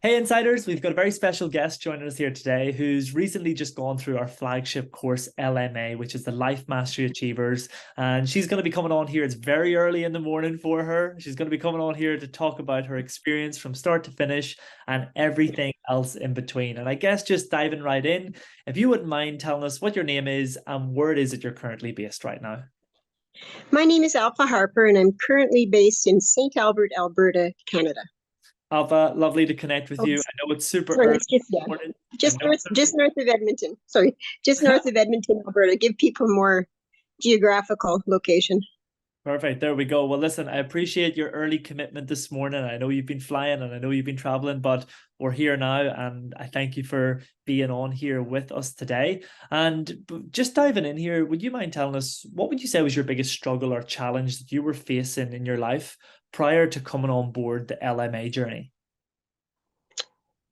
Hey Insiders, we've got a very special guest joining us here today who's recently just gone through our flagship course, LMA, which is the Life Mastery Achievers. And she's going to be coming on here. It's very early in the morning for her. She's going to be coming on here to talk about her experience from start to finish and everything else in between. And I guess just diving right in, if you wouldn't mind telling us what your name is and where it is that you're currently based right now. My name is Alpha Harper, and I'm currently based in St. Albert, Alberta, Canada. Alpha, lovely to connect with Oh, you. I know it's super sorry, early it's just in the morning. I just know north, just north of Edmonton. Sorry, just north of Edmonton, Alberta. Give people more geographical location. Perfect. There we go. Well, listen, I appreciate your early commitment this morning. I know you've been flying and I know you've been traveling, but we're here now. And I thank you for being on here with us today. And just diving in here, would you mind telling us what would you say was your biggest struggle or challenge that you were facing in your life prior to coming on board the LMA journey?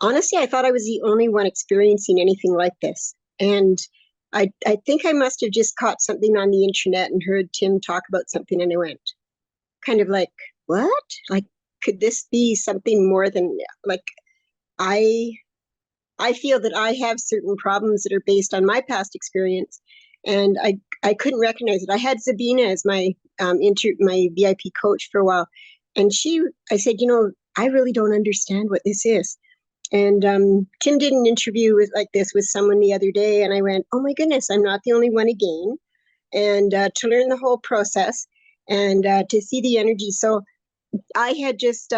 Honestly, I thought I was the only one experiencing anything like this, and I think I must have just caught something on the internet and heard Tim talk about something, and I went kind of like, what? Like, could this be something more than like I I feel that I have certain problems that are based on my past experience, and I couldn't recognize it. I had Sabina as my VIP coach for a while, and I said, I really don't understand what this is. And Tim did an interview like this with someone the other day, and I went, oh my goodness, I'm not the only one again. And to learn the whole process and to see the energy. So I had just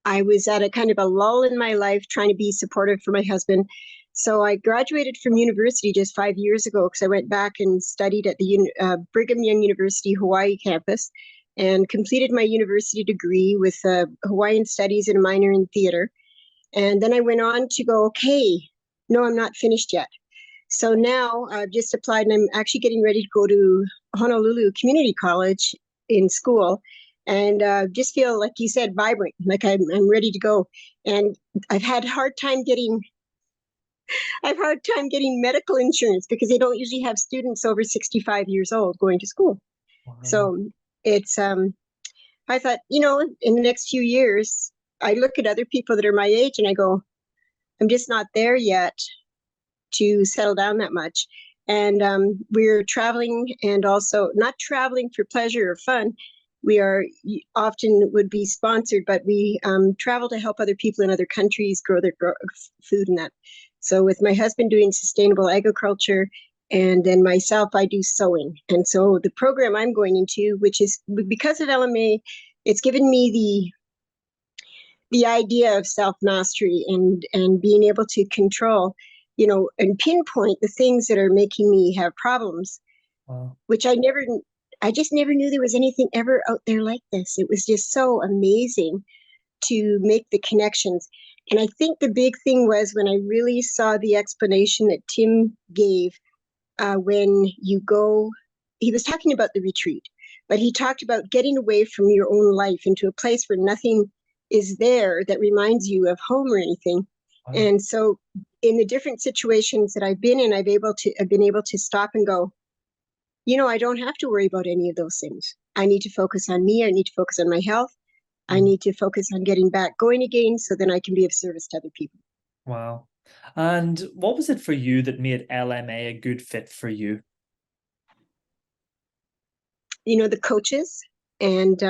I was at a kind of a lull in my life trying to be supportive for my husband. So I graduated from university just 5 years ago because I went back and studied at the Brigham Young University Hawaii campus and completed my university degree with Hawaiian studies and a minor in theater. And then I went on to go, okay, no, I'm not finished yet. So now I've just applied and I'm actually getting ready to go to Honolulu Community College in school and just feel, like you said, vibrant, like I'm ready to go. And I've had hard time getting I've hard time getting medical insurance because they don't usually have students over 65 years old going to school. Wow. So it's I thought, in the next few years, I look at other people that are my age and I go, I'm just not there yet to settle down that much. And we're traveling and also not traveling for pleasure or fun. We are often would be sponsored, but we travel to help other people in other countries grow their food and that. So with my husband doing sustainable agriculture and then myself, I do sewing. And so the program I'm going into, which is because of LMA, it's given me the idea of self-mastery and being able to control, and pinpoint the things that are making me have problems, Wow. which I just never knew there was anything ever out there like this. It was just so amazing to make the connections. And I think the big thing was when I really saw the explanation that Tim gave when you go, he was talking about the retreat, but he talked about getting away from your own life into a place where nothing is there that reminds you of home or anything. Wow. And so in the different situations that I've been in, I've been able to stop and go, I don't have to worry about any of those things. I need to focus on me. I need to focus on my health. I Mm. need to focus on getting back going again so then I can be of service to other people. Wow. And what was it for you that made LMA a good fit for you? The coaches, and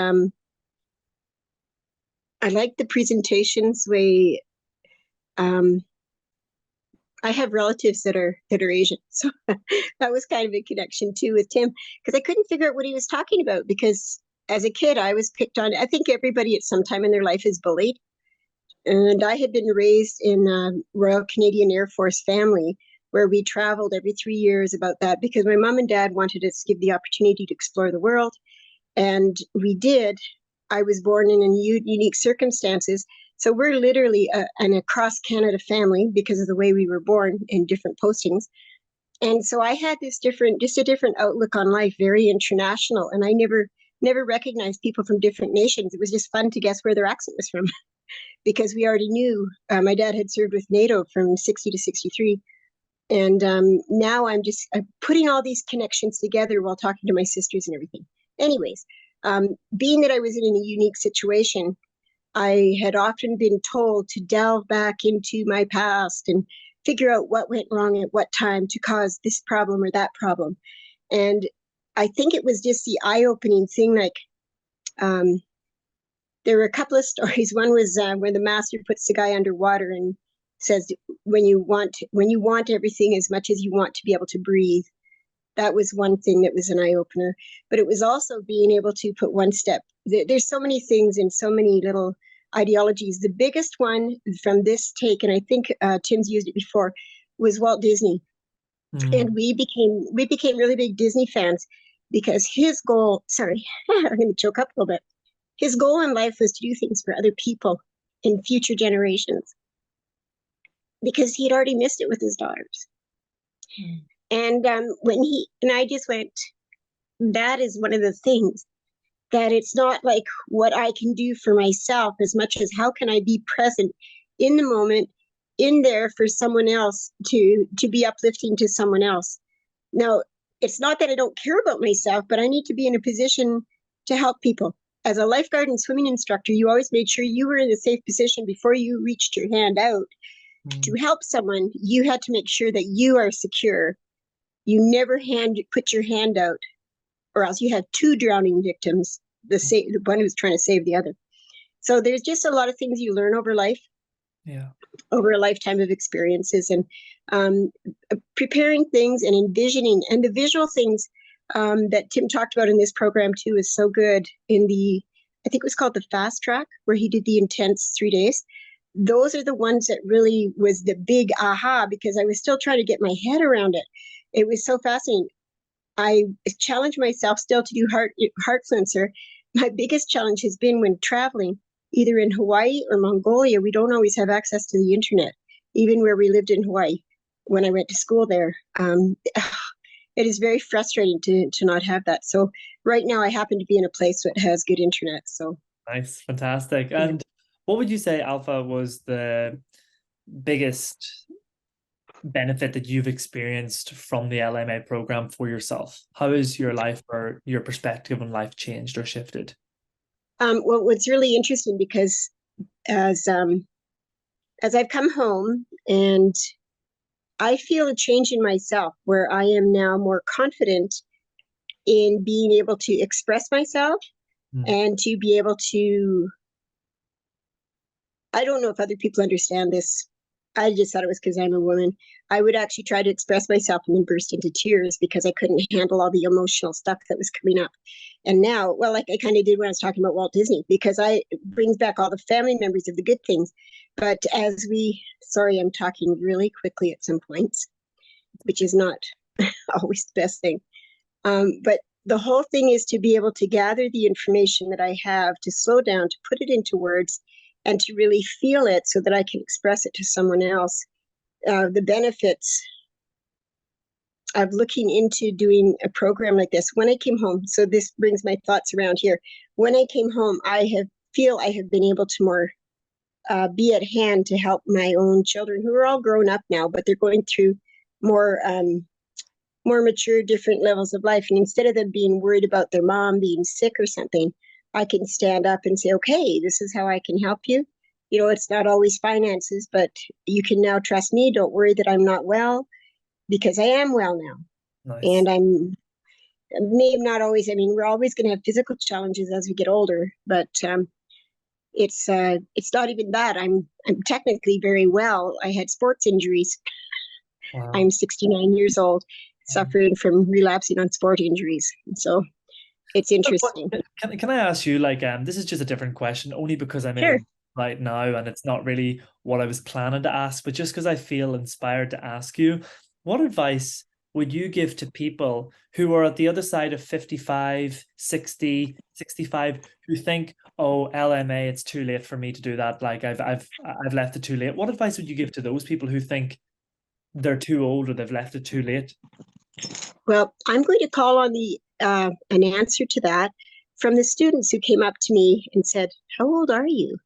I like the presentations way. Um, I have relatives that are Asian, so that was kind of a connection too with Tim because I couldn't figure out what he was talking about because as a kid I was picked on. I think everybody at some time in their life is bullied, and I had been raised in a Royal Canadian Air Force family where we traveled every 3 years about that because my mom and dad wanted us to give the opportunity to explore the world, and we did. I was born in unique circumstances. So we're literally an across Canada family because of the way we were born in different postings. And so I had just a different outlook on life, very international. And I never recognized people from different nations. It was just fun to guess where their accent was from because we already knew my dad had served with NATO from 60 to 63. And now I'm just putting all these connections together while talking to my sisters and everything. Anyways, being that I was in a unique situation, I had often been told to delve back into my past and figure out what went wrong at what time to cause this problem or that problem. And I think it was just the eye-opening thing. Like, there were a couple of stories. One was where the master puts the guy underwater and says, when you want everything as much as you want to be able to breathe. That was one thing that was an eye-opener. But it was also being able to put one step. There's so many things and so many little ideologies. The biggest one from this take, and I think Tim's used it before, was Walt Disney. And we became really big Disney fans because his goal, sorry, I'm going to choke up a little bit. His goal in life was to do things for other people in future generations because he'd already missed it with his daughters. And I just went, that is one of the things that it's not like what I can do for myself as much as how can I be present in the moment, in there for someone else, to be uplifting to someone else. Now, it's not that I don't care about myself, but I need to be in a position to help people. As a lifeguard and swimming instructor, you always made sure you were in a safe position before you reached your hand out to help someone. You had to make sure that you are secure. You never put your hand out, or else you had two drowning victims, the one who was trying to save the other. So there's just a lot of things you learn over life, over a lifetime of experiences, and preparing things and envisioning. And the visual things that Tim talked about in this program too is so good. I think it was called the Fast Track, where he did the intense 3 days. Those are the ones that really was the big aha, because I was still trying to get my head around it. It was so fascinating. I challenge myself still to do Heartfluencer. My biggest challenge has been when traveling, either in Hawaii or Mongolia, we don't always have access to the internet, even where we lived in Hawaii when I went to school there. It is very frustrating to not have that. So right now I happen to be in a place that has good internet. So nice, fantastic. And what would you say, Alpha, was the biggest benefit that you've experienced from the LMA program for yourself? How has your life or your perspective on life changed or shifted? Well, what's really interesting, because as I've come home, and I feel a change in myself where I am now more confident in being able to express myself and to be able to, I don't know if other people understand this. I just thought it was because I'm a woman. I would actually try to express myself and then burst into tears because I couldn't handle all the emotional stuff that was coming up. And now, well, like I kind of did when I was talking about Walt Disney, because it brings back all the family members of the good things. But sorry, I'm talking really quickly at some points, which is not always the best thing. But the whole thing is to be able to gather the information that I have, to slow down, to put it into words, and to really feel it so that I can express it to someone else. The benefits of looking into doing a program like this. When I came home, so this brings my thoughts around here. When I came home, I have been able to more be at hand to help my own children, who are all grown up now, but they're going through more mature, different levels of life. And instead of them being worried about their mom being sick or something, I can stand up and say, okay, this is how I can help you. You know, it's not always finances, but you can now trust me. Don't worry that I'm not well, because I am well now. Nice. And I'm maybe not always, I mean, we're always going to have physical challenges as we get older, but it's not even that. I'm technically very well. I had sports injuries. Wow. I'm 69 years old, suffering from relapsing on sport injuries. So it's interesting. Can I ask you, like, this is just a different question, only because I'm in right now, and it's not really what I was planning to ask, but just because I feel inspired to ask you, what advice would you give to people who are at the other side of 55, 60, 65, who think, oh, LMA, it's too late for me to do that. Like I've left it too late. What advice would you give to those people who think they're too old or they've left it too late? Well, I'm going to call on an answer to that from the students who came up to me and said, how old are you?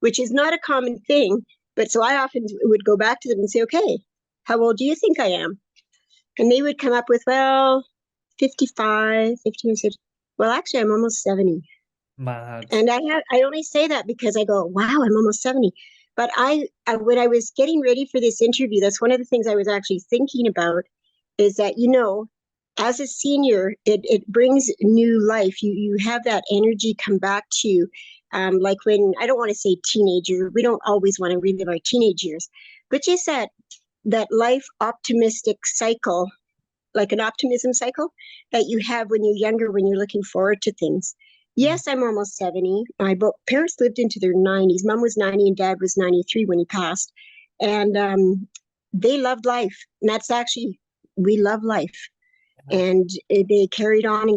Which is not a common thing. But so I often would go back to them and say, okay, how old do you think I am? And they would come up with, well, 55, 50. I said, well, actually, I'm almost 70. Mad. And I only say that because I go, wow, I'm almost 70. But when I was getting ready for this interview, that's one of the things I was actually thinking about is that, as a senior, it brings new life. You have that energy come back to you. Like when, I don't want to say teenager, we don't always want to relive our teenage years, but just that life optimistic cycle, like an optimism cycle that you have when you're younger, when you're looking forward to things. Yes, I'm almost 70. My parents lived into their 90s. Mom was 90 and dad was 93 when he passed. And they loved life. And that's actually, we love life. And they carried on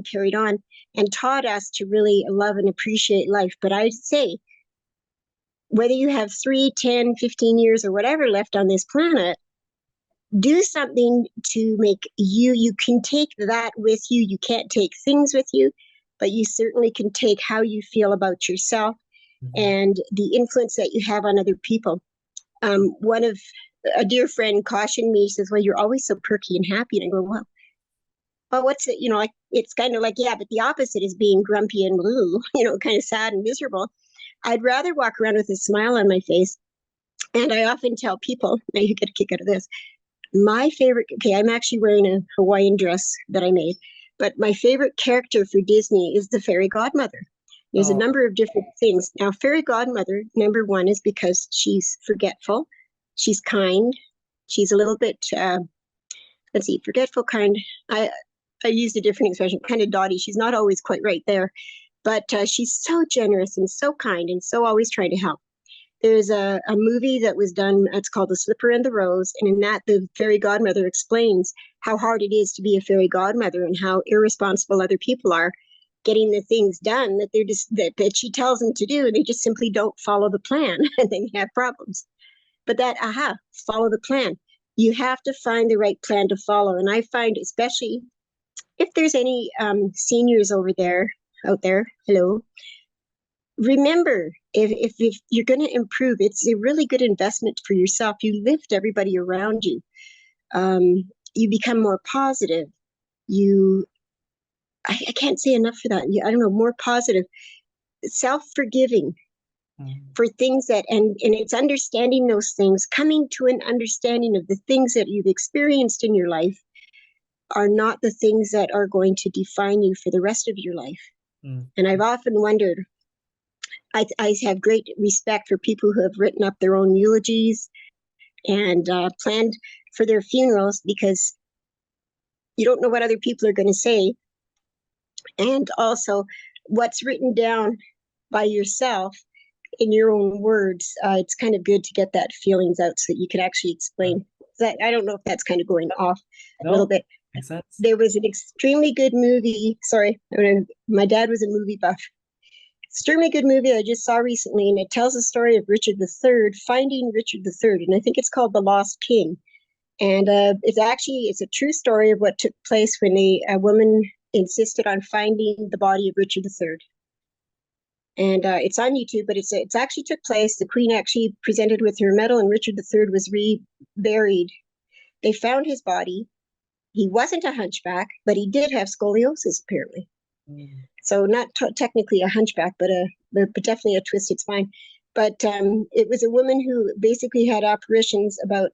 and taught us to really love and appreciate life. But I'd say, whether you have 3, 10, 15 years or whatever left on this planet, do something to make you can take that with you. You can't take things with you, but you certainly can take how you feel about yourself and the influence that you have on other people. One of a dear friend cautioned me, says, well, you're always so perky and happy. And I go, well, what's it? Like, it's kind of like, yeah, but the opposite is being grumpy and blue, kind of sad and miserable. I'd rather walk around with a smile on my face. And I often tell people, now you get a kick out of this, my favorite, okay, I'm actually wearing a Hawaiian dress that I made, but my favorite character for Disney is the fairy godmother. There's a number of different things. Now, fairy godmother, number one, is because she's forgetful, she's kind, she's a little bit, forgetful, kind. I used a different expression, kind of dotty. She's not always quite right there, but she's so generous and so kind and so always trying to help. There's a movie that was done, it's called The Slipper and the Rose, and in that, the fairy godmother explains how hard it is to be a fairy godmother and how irresponsible other people are getting the things done that they're just that she tells them to do, and they just simply don't follow the plan, and then you have problems. But follow the plan. You have to find the right plan to follow, and I find, especially if there's any seniors out there, hello, remember, if you're going to improve, it's a really good investment for yourself. You lift everybody around you. You become more positive. I can't say enough for that. I don't know, more positive, self-forgiving for things that, and it's understanding those things, coming to an understanding of the things that you've experienced in your life are not the things that are going to define you for the rest of your life. And I've often wondered, I have great respect for people who have written up their own eulogies and planned for their funerals, because you don't know what other people are going to say. And also what's written down by yourself in your own words, it's kind of good to get that feelings out so that you can actually explain. I don't know if that's kind of going off a little bit. Makes sense. There was an extremely good movie. Sorry, my dad was a movie buff. Extremely good movie I just saw recently, and it tells the story of Richard III, finding Richard III, and I think it's called The Lost King. And it's a true story of what took place when a woman insisted on finding the body of Richard III. And it's on YouTube, but it's actually took place. The Queen actually presented with her medal, and Richard III was reburied. They found his body. He wasn't a hunchback, but he did have scoliosis, apparently. So not technically a hunchback, but definitely a twisted spine. But it was a woman who basically had apparitions about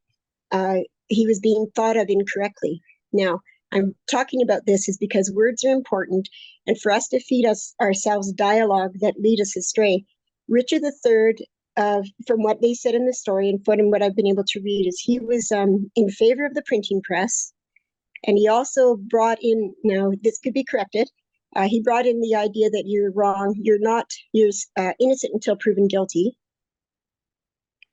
he was being thought of incorrectly. Now, I'm talking about this is because words are important, and for us to feed ourselves dialogue that lead us astray. Richard III, from what they said in the story and from what I've been able to read, is he was in favor of the printing press, and he also brought in, now this could be corrected, he brought in the idea that you're wrong, you're innocent until proven guilty.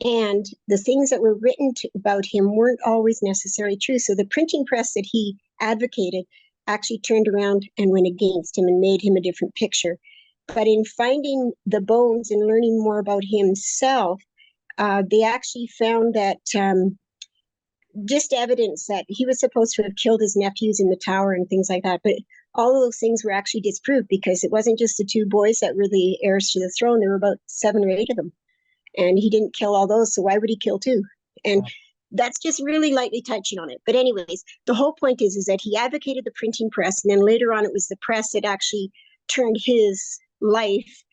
And the things that were written about him weren't always necessarily true. So the printing press that he advocated actually turned around and went against him and made him a different picture. But in finding the bones and learning more about himself, they actually found that just evidence that he was supposed to have killed his nephews in the tower and things like that. But all of those things were actually disproved, because it wasn't just the 2 boys that were the heirs to the throne. There were about 7 or 8 of them. And he didn't kill all those, so why would he kill 2? And that's just really lightly touching on it. But anyways, the whole point is, that he advocated the printing press, and then later on it was the press that actually turned his life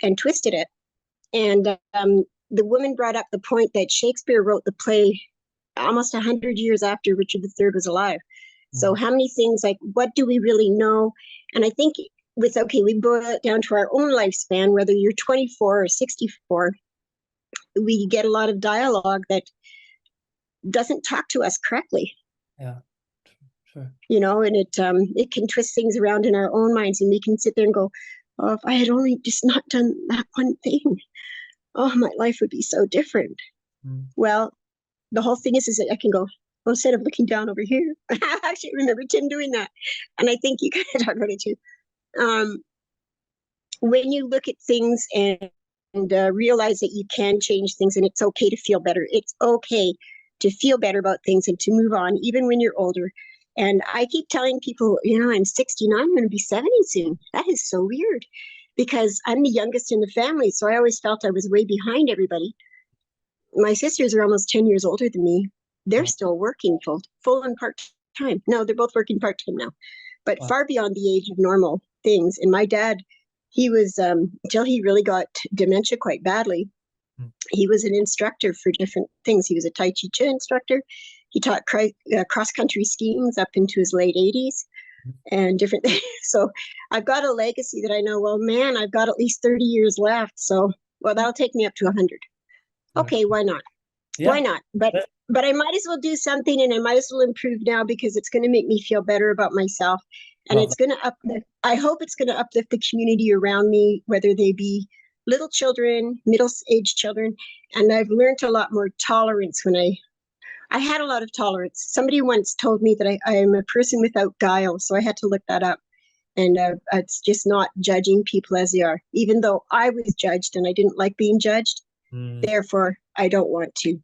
and twisted it. And the woman brought up the point that Shakespeare wrote the play almost 100 years after Richard III was alive. So how many things, like, what do we really know? And I think we boil it down to our own lifespan, whether you're 24 or 64, we get a lot of dialogue that doesn't talk to us correctly. Yeah, sure. And it can twist things around in our own minds, and we can sit there and go, oh, if I had only just not done that one thing, oh, my life would be so different. Well, the whole thing is that I can go, well, instead of looking down over here, I actually remember Tim doing that. And I think you kind of talk about it too. When you look at things and realize that you can change things, and it's okay to feel better. It's okay to feel better about things and to move on, even when you're older. And I keep telling people, I'm 69, I'm going to be 70 soon. That is so weird because I'm the youngest in the family. So I always felt I was way behind everybody. My sisters are almost 10 years older than me. They're still working full and part-time. No, they're both working part-time now, but far beyond the age of normal things. And my dad, he was, until he really got dementia quite badly, he was an instructor for different things. He was a Tai Chi Chuan instructor. He taught cross-country skiing up into his late 80s and different things. So I've got a legacy that I know, well, man, I've got at least 30 years left. So, that'll take me up to 100. Okay, why not? Yeah. Why not? But I might as well do something, and I might as well improve now because it's going to make me feel better about myself. And it's going to uplift, I hope it's going to uplift the community around me, whether they be little children, middle-aged children. And I've learned a lot more tolerance when I had a lot of tolerance. Somebody once told me that I am a person without guile, so I had to look that up. And it's just not judging people as they are, even though I was judged and I didn't like being judged. Therefore, I don't want to.